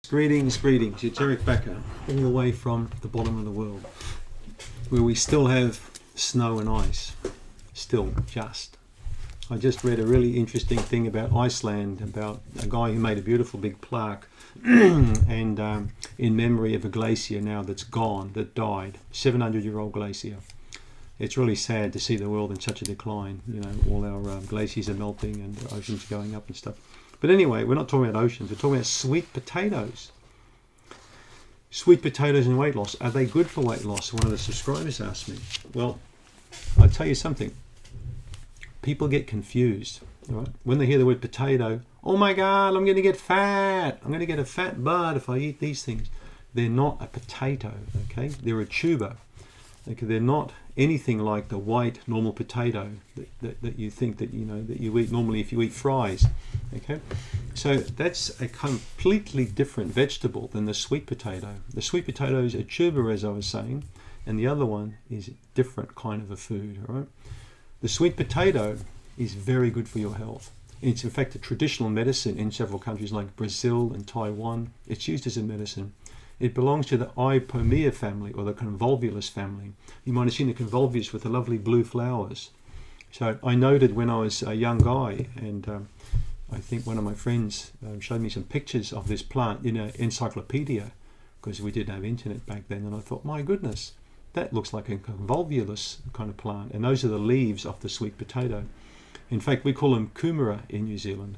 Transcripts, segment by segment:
Greetings, greetings. It's Eric Bakker, all the way from the bottom of the world, where we still have snow and ice. Still, just. I just read a really interesting thing about Iceland, about a guy who made a beautiful big plaque and in memory of a glacier now that's gone, that died, 700-year-old glacier. It's really sad to see the world in such a decline. You know, all our glaciers are melting and the oceans are going up and stuff. But anyway, we're not talking about oceans, we're talking about sweet potatoes. Sweet potatoes and weight loss, are they good for weight loss? One of the subscribers asked me. Well, I'll tell you something. People get confused, right? When they hear the word potato, oh my God, I'm going to get fat. I'm going to get a fat butt if I eat these things. They're not a potato, okay? They're a tuber. Okay, they're not anything like the white normal potato that you think that that you eat normally if you eat fries. Okay, so that's a completely different vegetable than the sweet potato. The sweet potato is a tuber, as I was saying, and the other one is a different kind of a food. All right, the sweet potato is very good for your health. It's in fact a traditional medicine in several countries like Brazil and Taiwan. It's used as a medicine. It belongs to the Ipomoea family, or the Convulvulus family. You might have seen the convolvulus with the lovely blue flowers. So I noted when I was a young guy, and I think one of my friends showed me some pictures of this plant in an encyclopedia, because we didn't have internet back then, and I thought, my goodness, that looks like a convolvulus kind of plant, and those are the leaves of the sweet potato. In fact, we call them kumara in New Zealand,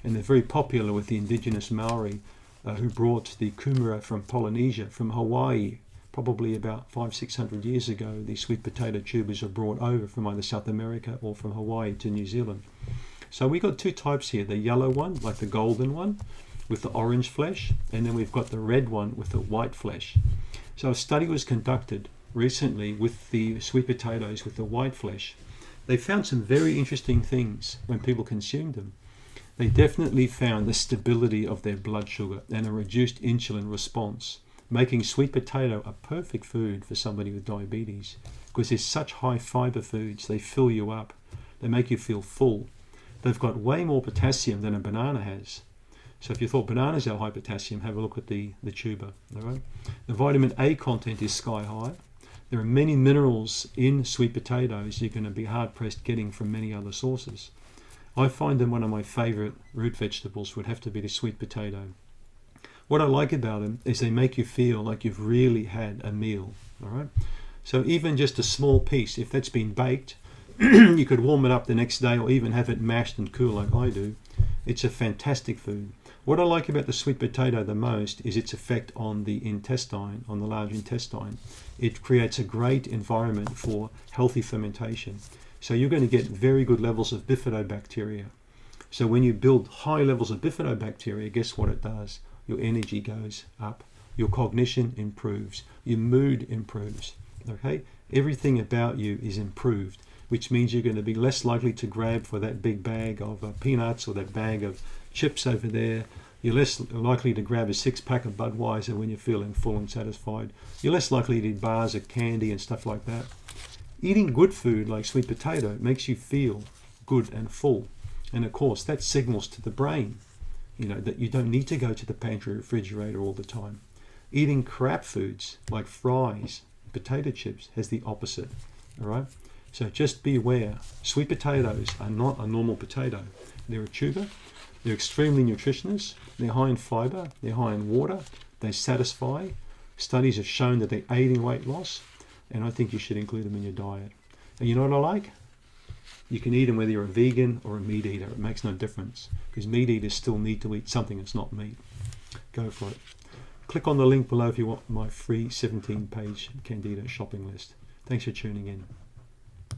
and they're very popular with the indigenous Maori, who brought the kumara from Polynesia, from Hawaii, probably about 500-600 years ago. These sweet potato tubers were brought over from either South America or from Hawaii to New Zealand. So we got two types here, the yellow one, like the golden one, with the orange flesh, and then we've got the red one with the white flesh. So a study was conducted recently with the sweet potatoes with the white flesh. They found some very interesting things when people consumed them. They definitely found the stability of their blood sugar and a reduced insulin response, making sweet potato a perfect food for somebody with diabetes, because they're such high fiber foods. They fill you up. They make you feel full. They've got way more potassium than a banana has. So if you thought bananas are high potassium, have a look at the tuber. All right? The vitamin A content is sky high. There are many minerals in sweet potatoes you're going to be hard-pressed getting from many other sources. I find them one of my favorite root vegetables would have to be the sweet potato. What I like about them is they make you feel like you've really had a meal. All right. So even just a small piece, if that's been baked, you could warm it up the next day or even have it mashed and cool like I do. It's a fantastic food. What I like about the sweet potato the most is its effect on the intestine, on the large intestine. It creates a great environment for healthy fermentation. So you're going to get very good levels of bifidobacteria. So when you build high levels of bifidobacteria, guess what it does? Your energy goes up, your cognition improves, your mood improves. Okay? Everything about you is improved, which means you're going to be less likely to grab for that big bag of peanuts or that bag of chips over there. You're less likely to grab a 6-pack of Budweiser when you're feeling full and satisfied. You're less likely to eat bars of candy and stuff like that. Eating good food like sweet potato makes you feel good and full. And of course, that signals to the brain, that you don't need to go to the pantry or refrigerator all the time. Eating crap foods like fries, potato chips has the opposite. All right? So just be aware, sweet potatoes are not a normal potato. They're a tuber. They're extremely nutritious. They're high in fiber. They're high in water. They satisfy. Studies have shown that they aid in weight loss. And I think you should include them in your diet. And you know what I like? You can eat them whether you're a vegan or a meat eater. It makes no difference, because meat eaters still need to eat something that's not meat. Go for it. Click on the link below if you want my free 17-page Candida shopping list. Thanks for tuning in.